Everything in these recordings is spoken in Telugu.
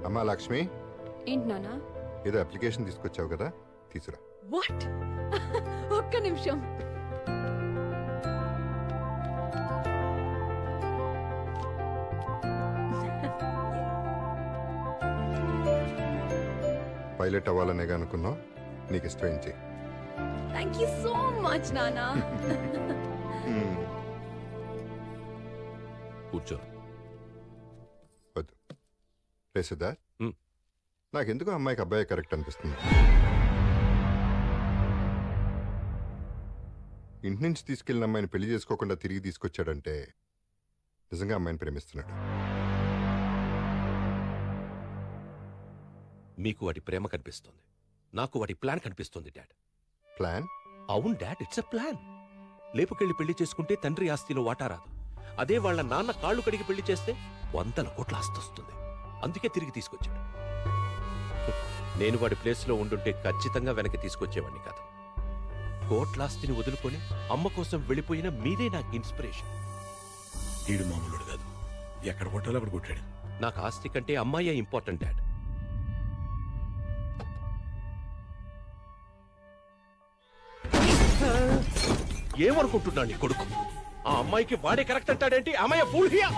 అమ్మా లక్ష్మి, ఏంటి నానా? ఏదో అప్లికేషన్ తీసుకొచ్చావు కదా, తీసురా. వాట్? ఒక్క నిమిషం. పైలట్ అవ్వాలనే అనుకున్నావు, నీకు ఇష్టం చేయి. థ్యాంక్ యూ సో మచ్ నానా. కూర్చో. వద్దు లేసుదా, నాకెందుకు అమ్మాయికి అబ్బాయి కరెక్ట్ అనిపిస్తుంది. ఇంటి నుంచి తీసుకెళ్లిన అమ్మాయిని పెళ్లి చేసుకోకుండా తిరిగి తీసుకొచ్చాడంటే నిజంగా అమ్మాయిని ప్రేమిస్తున్నాడు. మీకు వాటి ప్రేమ కనిపిస్తుంది, నాకు వాటి ప్లాన్ కనిపిస్తుంది డాడ్. ప్లాన్? అవును డాడ్, ఇట్స్ ఎ ప్లాన్. లేపుకెళ్ళి పెళ్లి చేసుకుంటే తండ్రి ఆస్తిలో వాటా రాదు. అదే వాళ్ళ నాన్న కాళ్ళు కడిగి పెళ్లి చేస్తే 100 కోట్ల ఆస్తి వస్తుంది. అందుకే తిరిగి తీసుకొచ్చాడు. నేను వాడి ప్లేస్లో ఉండుంటే ఖచ్చితంగా వెనక్కి తీసుకొచ్చేవాడిని కాదు. కోట్లాస్తిని వదులుకొని అమ్మ కోసం వెళ్ళిపోయిన మీరే నాకు ఇన్స్పిరేషన్. వీడు మామూలుడు కాదు, ఎక్కడ కొట్టాలో అక్కడ కొట్టాడు. నాకు ఆస్తి కంటే అమ్మాయే ఇంపార్టెంట్ డాడ్. ఏమనుకుంటున్నాడు నీ కొడుకు? ఆ అమ్మాయికి వాడే కరెక్ట్ అంటాడేంటి? అమ్మాయి ఫూల్ హియా.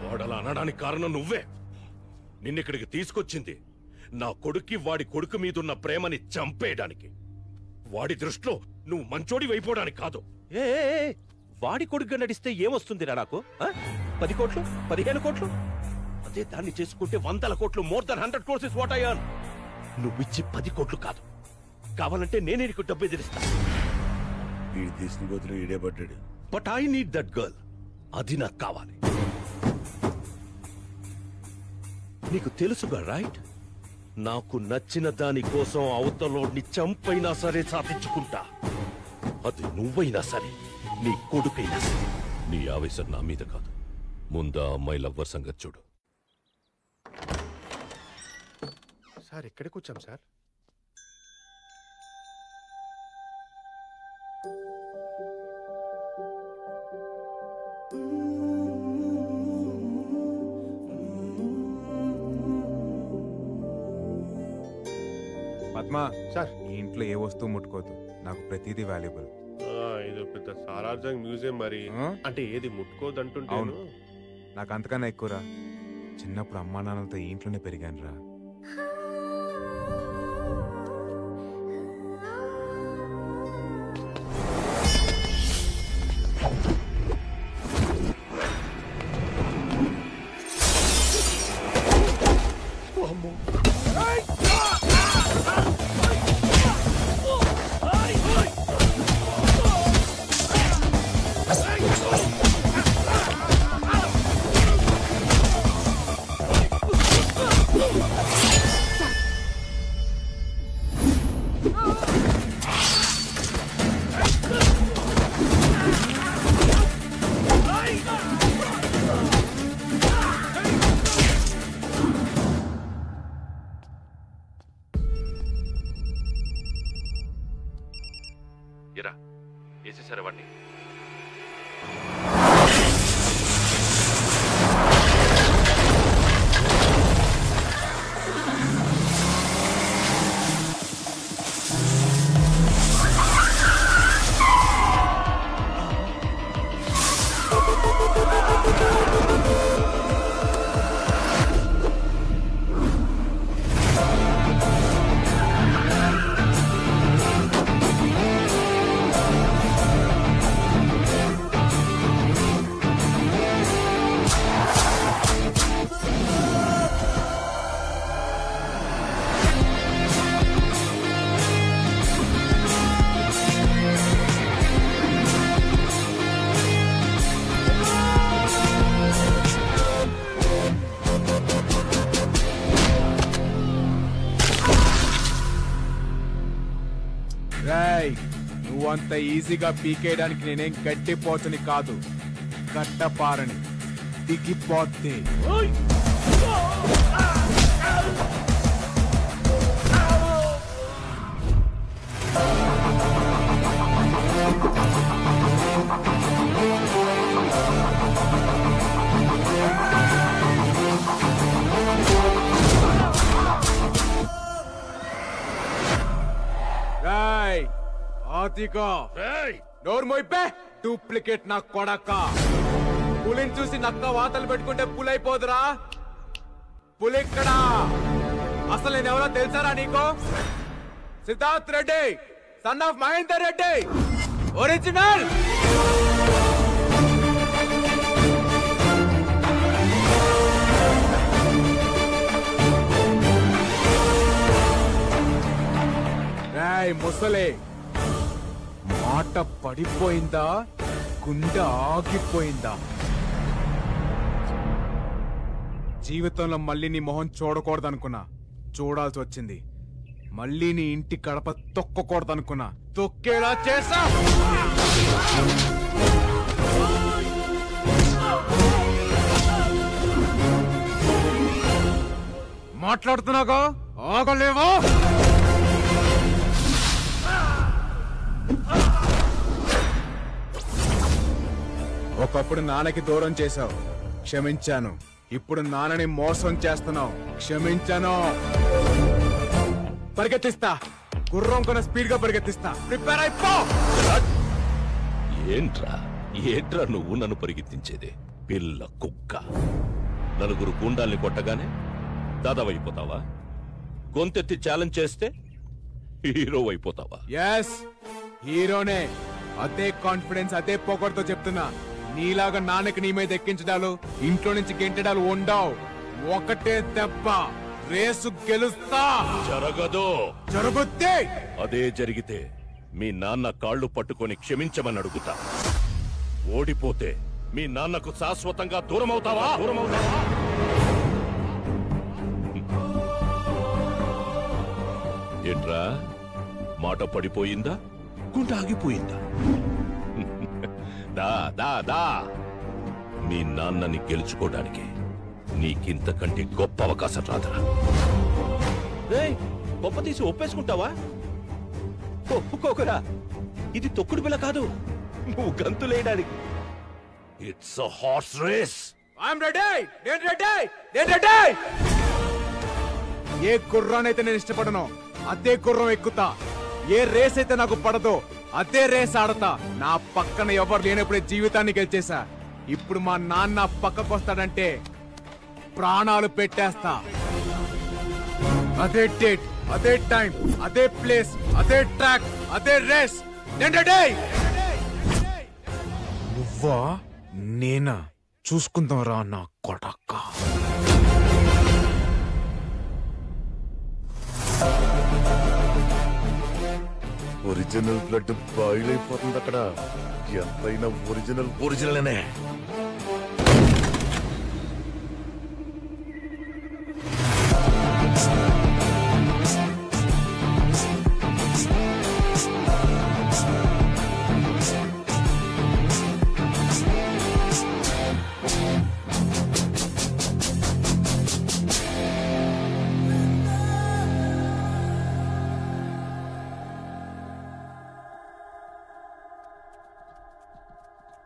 వాడలా అనడానికి కారణం నువ్వే. నిన్నిక్కడికి తీసుకొచ్చింది నా కొడుక్కి వాడి కొడుకు మీదున్న ప్రేమని చంపేయడానికి. వాడి దృష్టిలో నువ్వు మంచోడి వైపోవడానికి కాదు. ఏ వాడి కొడుకుగా నడిస్తే ఏమొస్తుందిరా నాకు? 10 కోట్లు, 15 కోట్లు? అదే దాన్ని చేసుకుంటే 100 కోట్లు, more than 100 crores is what I earn. నువ్విచ్చి 10 కోట్లు కాదు, కావాలంటే నేనే నీకు డబ్బు ఎదిరిస్తా. వీడి తీసిన గోతులు ఈడే పడ్డాడు. But I need that girl. అది నాకు కావాలి. నీకు తెలుసుగా రైట్? నాకు నచ్చిన దాని కోసం అవతలోడిని చంపైనా సరే సాధించుకుంటా. అది నువ్వైనా సరే, నీ కొడుకైనా సరే. నీ ఆవేశం నా మీద కాదు, ముందా అమ్మాయి లవ్వర్ సంగతి చూడు. సార్ ఎక్కడికి వచ్చాం సార్? పద్మా సార్, ఈ ఇంట్లో ఏ వస్తువు ముట్టుకోవద్దు, నాకు ప్రతిదీ వాల్యుబుల్. ఇది పెద్ద సాలార్జంగ్ మ్యూజియం మరి. అంటే ఏది ముట్టుకోదంటుంటాను. నాకు అంతకన్నా ఎక్కువరా. చిన్నప్పుడు అమ్మా నాన్నలతో ఈ ఇంట్లోనే పెరిగాను రా. ఎరా వేసేసారా వాడిని? నువ్వంత ఈజీగా పీకేయడానికి నేనేం గట్టిపోతని కాదు, గట్టపారని. దిగిపోతే కార్తీక ఏయ్! నోరు మోయిపే డూప్లికేట్ నా కొడక పులిని చూసి నక్క వాతలు పెట్టుకుంటే పులైపోదురా పులిక్కడా అసలు నేను ఎవరో తెలుసారా నీకు Siddharth Reddy son of Mahender Reddy original రాయ్ ముసలే మాట పడిపోయిందా గుండె ఆగిపోయిందా జీవితంలో మళ్ళీ నీ మొహం చూడకూడదనుకున్నా చూడాల్సి వచ్చింది మళ్ళీ నీ ఇంటి గడప తొక్కకూడదనుకున్నా తొక్కేలా చేసా మాట్లాడుతున్నాగా ఆగలేవా ఒకప్పుడు నాన్నకి దూరం చేశావు క్షమించాను ఇప్పుడు నాన్నని మోసం చేస్తున్నావు క్షమించాను పరిగెత్తిస్తా గుర్రం కొన స్పీడ్ గా పరిగెత్తిస్తా ప్రిపేర్ అయిపో ఏంట్రా నువ్వు నన్ను పరిగెత్తించేది పిల్ల కుక్క నలుగురు గుండాల్ని కొట్టగానే దాదావైపోతావా గొంతెత్తి ఛాలెంజ్ చేస్తే హీరో అయిపోతావా ఎస్ హీరోనే అదే కాన్ఫిడెన్స్ అదే పొగర్తో చెప్తున్నా నీలాగా నాన్నకి నీ మీద ఎక్కించడాలు ఇంట్లో నుంచి గెంటడాలు ఉండవు ఒకటే దెబ్బ రేసు గెలుస్తా జరగదు జరుగుద్ది అదే జరిగితే మీ నాన్న కాళ్ళు పట్టుకొని క్షమించమని అడుగుతా ఓడిపోతే మీ నాన్నకు శాశ్వతంగా దూరమవుతావా ఏంట్రా మాట పడిపోయిందా గుండె ఆగిపోయిందా దా దా దా మీ నాన్నని గెలుచుకోవడానికి నీకింతకంటే గొప్ప అవకాశం రాదరా గొప్ప తీసి ఒప్పేసుకుంటావా ఒప్పుకోకరా ఇది తొక్కుడు బిల్ల కాదు నువ్వు గంతులేయడానికి it's a horse race I'm ready నేను రెడీ ఏ గుర్రానైతే నేను ఇష్టపడను అదే గుర్రం ఎక్కుతా ఏ రేస్ అయితే నాకు పడదో అదే రేస్ ఆడతా నా పక్కన ఎవరు లేనప్పుడే జీవితాన్ని గెలిచేశా ఇప్పుడు మా నాన్న పక్కకు వస్తాడంటే ప్రాణాలు పెట్టేస్తా అదే డేట్ అదే టైం అదే ప్లేస్ అదే ట్రాక్ అదే రేస్ నువ్వా నేనా చూసుకుందాం రా నా కొడక్క ఒరిజినల్ బ్లడ్ బాయిల్ అయిపోతుంది అక్కడ ఎంతైనా ఒరిజినల్ అనే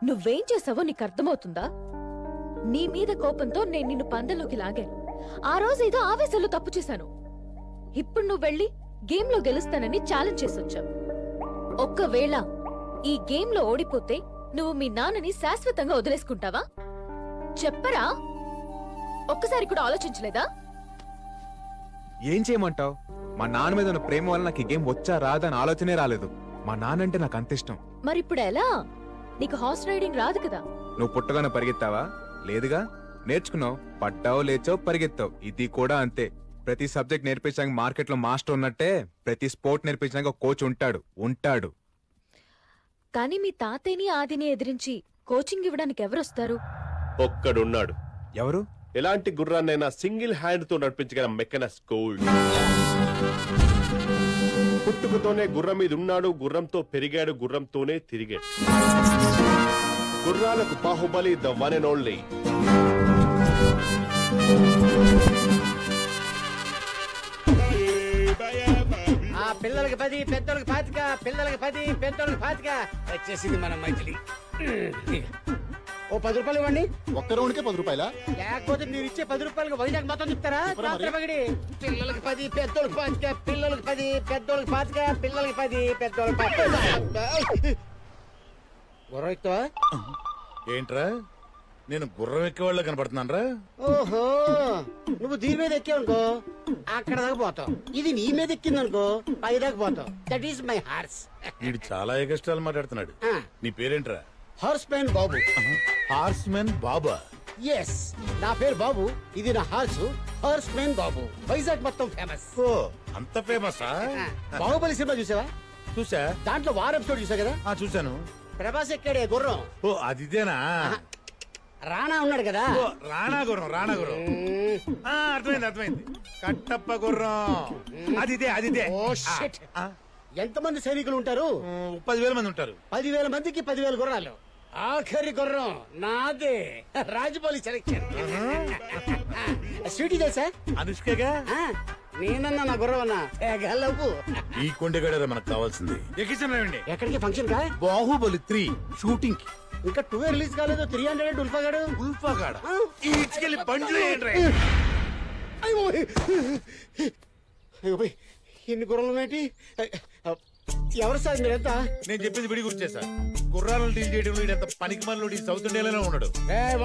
నువ్వేం చేసావో నీకు అర్థమవుతుందా? నీ మీద కోపంతో నేను నిన్ను పందెంలోకి లాగాను. ఆ రోజు ఏదో ఆవేశంలో తప్పు చేశాను. ఇప్పుడు నువ్వు వెళ్ళి గేమ్ లో గెలుస్తానని ఛాలెంజ్ చేసొచ్చావు. ఒక్కవేళ ఈ గేమ్ లో ఓడిపోతే నువ్వు మీ నాన్నని శాశ్వతంగా వదిలేసుకుంటావా? చెప్పరా? ఒక్కసారి కూడా ఆలోచించలేదా? ఏం చేయమంటావు? మా నాన్న మీద ఉన్న ప్రేమ వల్ల నాకు ఈ గేమ్ వచ్చా రాదా అని ఆలోచనే రాలేదు. మా నాన్న అంటే నాకు అంత ఇష్టం. మరిప్పుడు ఎలా? నీకు హార్స్ రైడింగ్ రాదు కదా? నువ్వు పుట్టగానే పరిగెత్తావా? లేదుగా. నేర్చుకున్నావు, పడ్డావు, లేచావు, పరిగెత్తావు. ఇది కూడా అంతే. ప్రతి సబ్జెక్ట్ నేర్పించడానికి మార్కెట్ లో మాస్టర్ ఉన్నట్టే ప్రతి స్పోర్ట్ నేర్పించడానికి కోచ్ ఉంటాడు. కానీ మీ తాతయ్యని ఆదిని ఎదిరించి కోచింగ్ ఇవ్వడానికి ఎవరొస్తారు? ఒక్కడున్నాడు. ఎవరు? ఎలాంటి గుర్రాన్నైనా సింగిల్ హ్యాండ్ తో నడిపించగల మెకనస్ గోల్డ్. పుట్టుకతోనే గుర్రం మీద ఉన్నాడు, గుర్రంతో పెరిగాడు, గుర్రంతోనే తిరిగాడు. గుర్రాలకు Baahubali, the one and only. పిల్లలకి 10, పెద్దోళ్ళకి 25, పిల్లలకి 10, పెద్దోళ్ళకి 25 వచ్చేసింది మన మైథిలి. ఓ 10 రూపాయలు ఇవ్వండి. ఒక్క రౌండ్కే 10 రూపాయలా? లేకపోతే మీరు ఇచ్చే 10 రూపాయలకి వైజాగ్ మొత్తం చెప్తారా? పగిడి పిల్లలకి 10, పెద్దోళ్ళకి 5, పిల్లలకి 10, పెద్దోళ్ళకి 5, పిల్లలకి 10, పెద్దోళ్ళకి 5. గుర్రం ఎక్కువ ఏంట్రా నేను గుర్రం ఎక్కేవాళ్ళ కనపడుతున్నాను రా? ఓహో నువ్వు దీని మీద ఎక్కావనుకో అక్కడ దాకా పోతావు. ఇది నీ మీద ఎక్కిందనుకో పై దాకా పోతావు. That is my horse. వీడు చాలా ఎగస్ట్రాలు మాట్లాడుతున్నాడు. నీ పేరేంట్రా? హార్స్ మ్యాన్ బాబు. హార్స్ మెన్ బాబా? ఎస్ నా పేరు బాబు. ఇది నా హార్స్ మ్యాన్ బాబు. వైజాగ్ మొత్తం ఫేమస్. ఓ అంత ఫేమసా? బాహుబలి సినిమా చూసావా? చూసా. దాంట్లో వార్ ఎపిసోడ్ చూసా కదా? చూసాను. ప్రభాస్ ఎక్కాడే గుర్రం. ఓ అదిదేనా? రాణా ఉన్నాడు కదా? ఓ రాణా గుర్రం. రాణా గుర్రం అర్థమైంది. కట్టప్ప గుర్రం. అదిదే. Oh shit. ఎంతమంది సైనికులు ఉంటారు? 10,000 మంది ఉంటారు. 10,000 మందికి 10,000 గుర్రాలు. ఆఖరి గుర్రం నాదే. రాజమౌళి సెలెక్షన్. స్వీటీ తెలుసా? అనుష్కగా? నేనన్నా నా గుర్రం అన్నా గెలవు. ఈ కొండగడ మనకు కావాల్సింది. ఎక్కించండి. ఎక్కడికి ఫంక్షన్ కా? బాహుబలి 3 షూటింగ్ కి. ఇంకా 2 రిలీజ్ కాలేదు. 300 ఉల్ఫాగాడు. ఉల్ఫాగాడ ఈడ్చుకెళ్ళి బండ్లు ఏంట్రా? అయ్యో ఇన్ని గుర్రాలు ఏంటి? ఎవరు సార్ మీరంతా? నేను చెప్పింది విడి గుర్తు చేశా. గుర్రాలను డీల్ చేయడంలో ఎంత పనికి మనలో సౌత్ ఇండియాలోనే ఉన్నాడు.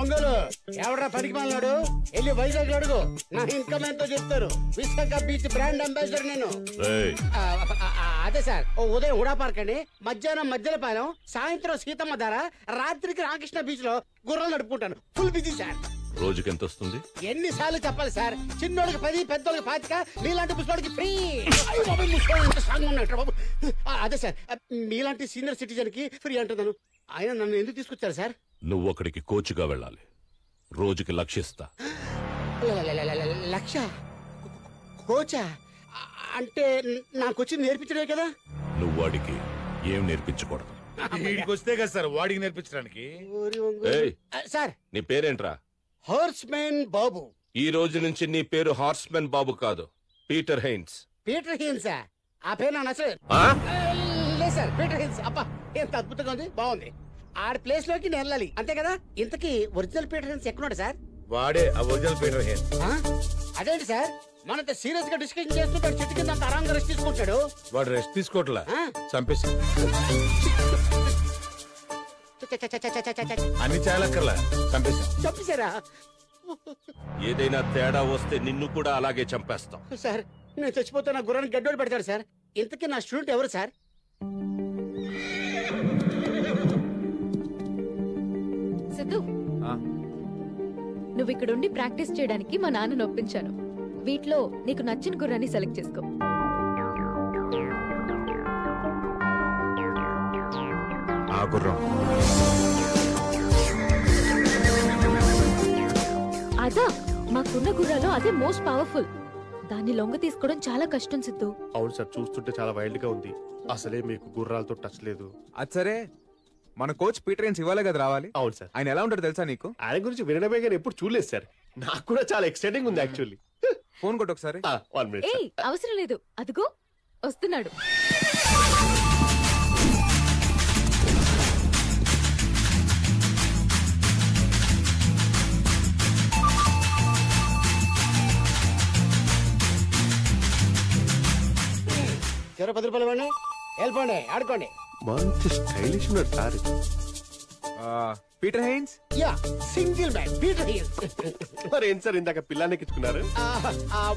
ఒంగోలు ఎవడరా పనికి మాలినాడు? వెళ్ళి వైజాగ్ అడుగు. నా ఇన్కమ్ ఎంతో చెప్తారు. విశాఖ బీచ్ బ్రాండ్ అంబాసిడర్ నేను. అదే సార్ ఉదయం హుడా పార్క్ అండి, మధ్యాహ్నం మధ్యలపాలెం, సాయంత్రం సీతమ్మ ధార, రాత్రికి రామకృష్ణ బీచ్ లో గుర్రాలు నడుపుకుంటాను. Full busy sir. రోజుకి ఎంత వస్తుంది? ఎన్నిసార్లు చెప్పాలి సార్? చిన్నోడికి 10, పెద్దోళ్ళకి 25, మీలాంటి ముసలోడికి ఫ్రీ. ముసలోడు స్ట్రాంగ్ ఉన్నట్టు బాబు. అదే సార్ మీలాంటి సీనియర్ సిటిజన్ కి ఫ్రీ అంటున్నాను. ఆయన నన్ను ఎందుకు తీసుకొచ్చారు సార్? నువ్వు అక్కడికి కోచ్గా వెళ్ళాలి. రోజుకి లక్షిస్తా. లక్ష? కోచా? అంటే నాకు వచ్చి నేర్పించడే కదా? నువ్వు వాడికి ఏం నేర్పించకూడదు. వీడికి వస్తే కదా సార్ వాడికి నేర్పించడానికి. సార్ నీ పేరేంట్రా? హార్స్ మ్యాన్ బాబు. ఈ రోజు నుంచి నీ పేరు హార్స్మెన్ బాబు కాదు, పీటర్ హెయిన్స్. పీటర్ హెయిన్సా? ఆ పేరు నా నచ్చలేదు. లేదు సార్ పీటర్ హెయిన్స్. అబ్బా ఎంత అద్భుతంగా ఉంది, బాగుంది. ఆడ ప్లేస్ లోకి నేను వెళ్ళాలి అంతే కదా? ఇంతకీ ఒరిజినల్ పీటర్ హెయిన్స్ ఎక్కడున్నాడు సార్? వాడే ఒరిజినల్ పీటర్ హెయిన్స్. అదేంటి సార్ మనంత సీరియస్ గా డిస్కషన్ చేస్తుంటాడు, చెట్టు కింద అంత ఆరాంగా రెస్ట్ తీసుకుంటాడు. వాడు రెస్ట్ తీసుకోవట్లా, చంపేసి అన్ని చాలక్కర్లా చంపేశారా? ఏదైనా తేడా వస్తే నిన్ను కూడా అలాగే చంపేస్తాం. సార్ నేను చచ్చిపోతే నా గుర్రాన్ని గడ్డోడు పెడతాడు సార్. ఇంతకీ నా స్టూడెంట్ ఎవరు సార్? సిద్ధు, నువ్వు ఇక్కడుండి ప్రాక్టీస్ చేయడానికి మా నాన్నను ఒప్పించాను. వీటిలో నీకు నచ్చిన గుర్రాన్ని సెలెక్ట్ చేసుకో. ఆ గుర్రం అదా మాకున్న గుర్రాలో అదే మోస్ట్ పవర్ఫుల్. దాన్ని లొంగ తీసుకోవడం చాలా కష్టం సిద్ధు. అవును సార్, చూస్తుంటే చాలా వైల్డ్ గా ఉంది. అసలే మీకు గుర్రాలతో టచ్ లేదు. అది సరే, మన కోచ్ పీటర్ హెయిన్స్ ఇవ్వాలే కదా రావాలి. అవును సార్. ఆయన ఎలా ఉంటాడు తెలుసా నీకు? ఆయన గురించి వినడమే కానీ ఎప్పుడు చూడలేదు సార్. నాకు కూడా చాలా ఎక్సైటింగ్ ఉంది యాక్చువల్లీ. ఫోన్ కొట్టు ఒకసారి. 1 minute. ఏయ్ అవసరం లేదు, అదిగో వస్తున్నాడు. చెరో 10 రూపాయలు ఇవ్వండి, వెళ్ళిపోండి ఆడుకోండి. మంచి స్టైలిష్ ఉన్నారు sir. Peter Haynes. Yeah single man Peter Haynes. మరి ఏం సార్ ఇందాక పిల్లాన్ని ఎక్కించుకున్నారు?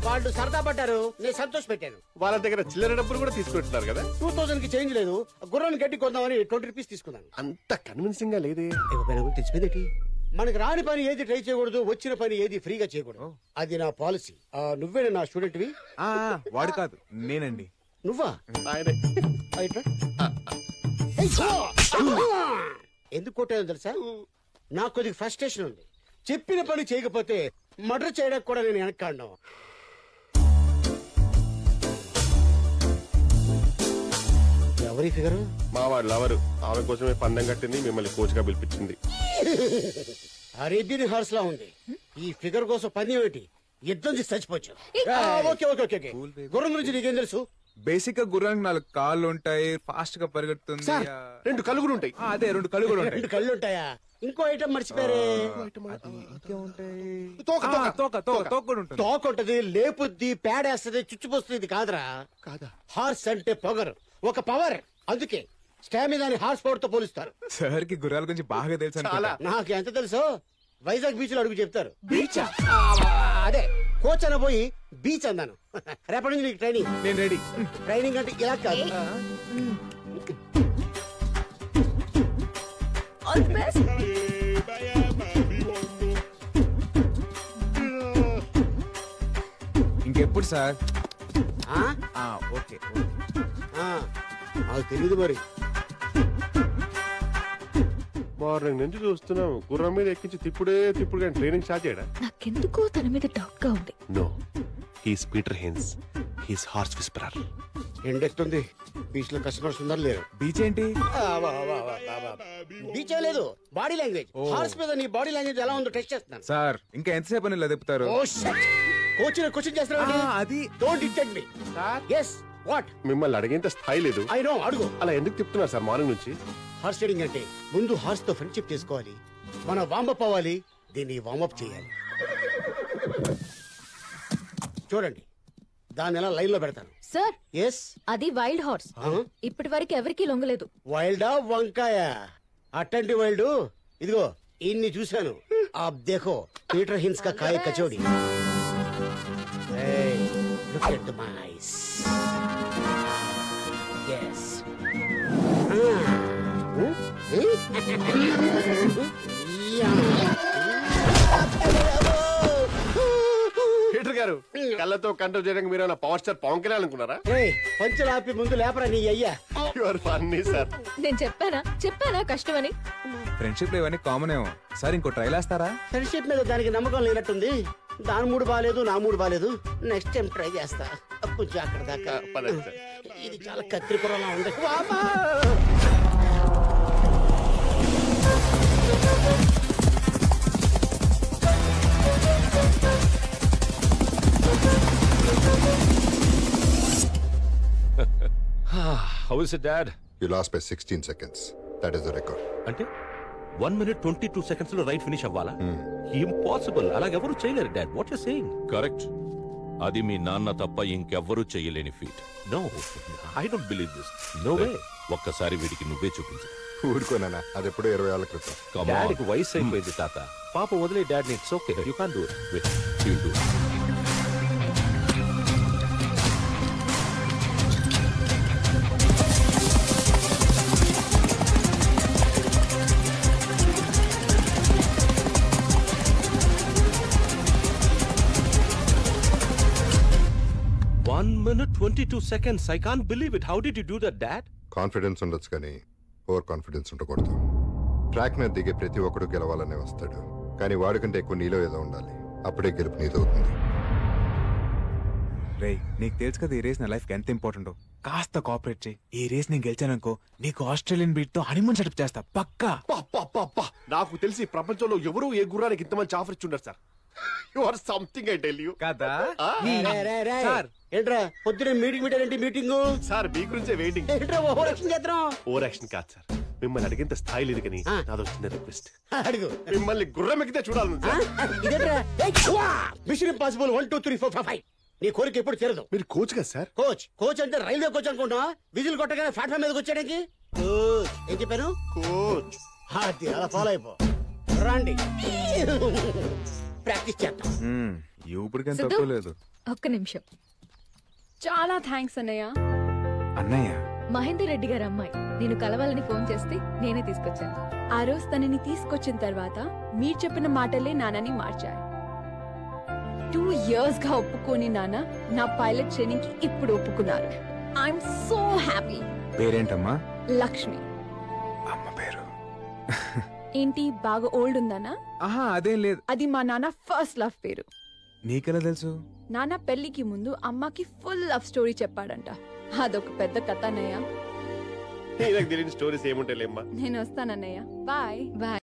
వాళ్ళు సరదా పడ్డారు, నేను సంతోష పెట్టాను. వాళ్ళ దగ్గర చిల్లర డబ్బులు కూడా తీసుకుంటున్నారు కదా? 2000 కి చేంజ్ లేదు, గుర్రాన్ని గడ్డి కొందామని 20 రూపీస్ తీసుకున్నాను. అంత కన్విన్సింగ్ గా లేదే. తెచ్చిపోయింది. మనకి రాని పని ఏది ట్రై చేయకూడదు, వచ్చిన పని ఏది ఫ్రీగా చేయకూడదు. అది నా పాలసీ. నువ్వే నా స్టూడెంట్ వి? వాడు కాదు, నేనండి. నువ్వా? ఆయనే. ఎందుకు కొట్టాను తెలుసా? నాకు కొద్దిగా ఫ్రస్ట్రేషన్ ఉంది. చెప్పిన పని చేయకపోతే మర్డర్ చేయడానికి కూడా నేను వెనక్కాడను. ఎవరి ఫిగరు? మా వాళ్ళు ఎవరు? ఆమె కోసమే పందెం కట్టింది, మిమ్మల్ని కోచ్ గా పిలిపించింది. అరేబియన్ హార్స్ లా ఉంది. ఈ ఫిగర్ కోసం పని ఏమిటి? యుద్ధం చేసి చచ్చిపోవచ్చు. Okay okay okay. గుర్రం గురించి నీకేం తెలుసు? బేసిక్ గా గుర్రానికి 4 కాళ్ళు ఉంటాయి, ఫాస్ట్ గా పరిగెడుతుంది. 2 కళ్ళు కూడా ఉంటాయి. అదే 2 కళ్ళు కూడా ఉంటాయి. 2 కళ్ళు ఉంటాయా? ఇంకో ఐటమ్ మర్చిపోయారే. తోక ఉంటది, లేపుద్ది, పేడేస్తది, చుచ్చిపోస్తుంది. కాదురా, హార్స్ అంటే పొగరు, ఒక పవర్. అందుకే స్టామినాని హార్స్ పవర్ తో పోలుస్తారు. సార్ కి గుర్రాల గురించి బాగా తెలుసు. నాకు ఎంత తెలుసో వైజాగ్ బీచ్ లో అడుగు చెప్తారు. బీచ్ అదే కోచ్ అన పోయి బీచ్ అన్నాను. రేపటి నుంచి నీకు ట్రైనింగ్. నేను రెడీ. ట్రైనింగ్ అంటే ఇలా కాదు. ఇంకెప్పుడు సార్? ఆ? ఓకే. నాకు తెలియదు మరి. మార్నింగ్ నుంచి చూస్తున్నాం, గుర్రం మీద ఎక్కించి తిప్పుడే తిప్పుడు కానీ ట్రైనింగ్ స్టార్ట్ చేయడా? నాకెందుకో తన మీద డౌట్ గా ఉంది. No, he's Peter Hein, he's horse whisperer. ఎండెక్తుంది. బీచ్ లో కస్టమర్స్ ఉన్నారు లేరు. బీచ్ ఏంటి? బీచ్ లేదు, బాడీ లాంగ్వేజ్. హార్స్ మీద నీ బాడీ లాంగ్వేజ్ ఎలా ఉందో టెస్ట్ చేస్తున్నాను. సార్ ఇంకా ఎంతసేపు అని ఇలా తిప్పుతారు? కోచ్ క్వశ్చన్ చేస్తున్నావు. అది don't detect me. yes what? మిమ్మల్ని అడిగేంత స్థాయి లేదు. I know, అడుగు. అలా ఎందుకు తిప్పుతున్నారు సార్ మార్నింగ్ నుంచి? హార్స్ రైడింగ్ అంటే ముందు హార్స్ తో ఫ్రెండ్షిప్ చేసుకోవాలి, మనం వార్మప్ అవ్వాలి, దీన్ని వార్మప్ చేయాలి. చూడండి, దాన్ని ఎలా లైన్ లో పెడతాను. సార్, ఎస్, అది వైల్డ్ హార్స్. ఇప్పటి వరకు ఎవరికీ లొంగలేదు. వైల్డా వంకాయ? అట్టంటి వైల్డ్ ఇదిగో ఇన్ని చూశాను. ఆప్ దేఖో, పీటర్ హిన్స్ కా కాయ kachori. Hey, look at the mice. Yes. Peter గారు, కళ్ళతో కంట్రోల్ చేయడానికి మీరు పవర్ స్టార్ పవన్ కళ్యాణ్ అనుకున్నారా? పంచులు ఆపి ముందు లేపరా నీ అయ్యా. You are funny sir. నేను చెప్పానా కష్టమని. ఫ్రెండ్షిప్ లో ఇవన్నీ కామన్ ఏమో. సార్ ఇంకో ట్రైల్ వేస్తారా? ఫ్రెండ్షిప్ మీద దానికి నమ్మకం లేనట్టుంది. దాని మూడు బాగాలేదు, నా మూడు బాగాలేదు. నెక్స్ట్ టైం ట్రై చేస్తా. కొంచెం అక్కడ దాకా పదండి సార్. ఇది చాలా కత్తిరిపురంలా ఉంది. How is it, Dad? You lost by 16 seconds. That is the record. అంటే 1 minute 22 seconds లో రైట్ ఫినిష్ అవ్వాలా? ఇంపాసిబుల్. అలాగెవరు చేయలేరు dad. What you saying? Correct. అది మీ నాన్న తప్ప ఇంకెవ్వరూ చేయలేని feat. No, I don't believe this. No way. ఒక్కసారి వీడికి నువ్వే చూపించు. ఊరుకోనా, అది ఎప్పుడో 20 ఏళ్ల క్రితం. డాడీకి వయసు అయిపోయింది తాత. పాప వదిలే dad. It's okay, you can't do it. Wait, you do. minute 22 seconds. I can't believe it. How did you do that, Dad? Confidence ఉండొచ్చు కానీ ఓవర్ కాన్ఫిడెన్స్ ఉండకూడదు. ట్రాక్ మీద దిగే ప్రతి ఒక్కడు గెలవాలనే వస్తాడు, కానీ వాడికంటే ఎక్కువ నీలో ఏదో ఉండాలి. అప్పుడే గెలుపు నీదవుతుంది. రే, నీకు తెలుసు కదా ఈ రేస్ నా లైఫ్ కి ఎంత ఇంపార్టెంట్. కాస్త కోఆపరేట్ చేయి. ఈ రేస్ నేను గెలిచాననుకో, నీకు ఆస్ట్రేలియన్ బీట్ తో హనీమూన్ సెటప్ చేస్తా పక్కా. నాకు తెలిసి ప్రపంచంలో ఎవరు ఏ గుర్రానికి ఇంత మంచి ఆఫర్ ఇచ్చుంటారు sir. You are something, I tell you. కదా ఏంట్రా పొద్దునే మీటింగ్ పెట్టారంటే మీటింగ్ సార్ మీ గురించే వెయిటింగ్. ఏంట్రా ఓవర్ యాక్షన్ చేద్దాం? ఓవర్ యాక్షన్ కాదు సార్, మిమ్మల్ని అడిగేంత స్థాయి లేదు కానీ నాదో చిన్న రిక్వెస్ట్. అడుగు. మిమ్మల్ని గుర్రం ఎక్కితే చూడాలి సార్. ఇదేంట్రా మిషన్ ఇంపాసిబుల్ 1 2 3 4 5 5. నీ కోరిక ఎప్పుడు తీరదు. మీరు కోచ్ కదా సార్? కోచ్ అంటే రైల్వే కోచ్ అనుకుంటా. విజిల్ కొట్టగానే ప్లాట్ఫామ్ మీదకి వచ్చాడానికి ఏం చెప్పాను? కోచ్. అది అలా ఫాలో అయిపో. రండి ప్రాక్టీస్ చేద్దాం. ఇప్పటికేం తప్పలేదు. ఒక్క నిమిషం. చాలా థ్యాంక్స్ అన్నయ్య. అన్నయ్య మహేందర్ రెడ్డి గారి అమ్మాయి నేను కలవాలని ఫోన్ చేస్తే నేనే తీసుకొచ్చాను. ఆ రోజు తనని తీసుకొచ్చిన తర్వాత మీరు చెప్పిన మాటలే నాన్నని మార్చాయి. 2 years గా ఒప్పుకోని నాన్న నా పైలట్ ట్రైనింగ్ కి ఇప్పుడు ఒప్పుకున్నారు. I'm so happy. పేరేంటమ్మా? లక్ష్మి. అమ్మ పేరు ఏంటి బాగా ఓల్డ్ ఉందనా? ఆహా, అదేం లేదు. అది మా నాన్న ఫస్ట్ లవ్ పేరు. నీకెలా తెలుసు? నాన్న పెళ్లికి ముందు అమ్మకి ఫుల్ లవ్ స్టోరీ చెప్పాడంట. అదొక పెద్ద కథ అన్నయ్య. తెలియని స్టోరీస్ ఏముంటాయి. నేను వస్తానన్నయ్య. బాయ్. బాయ్.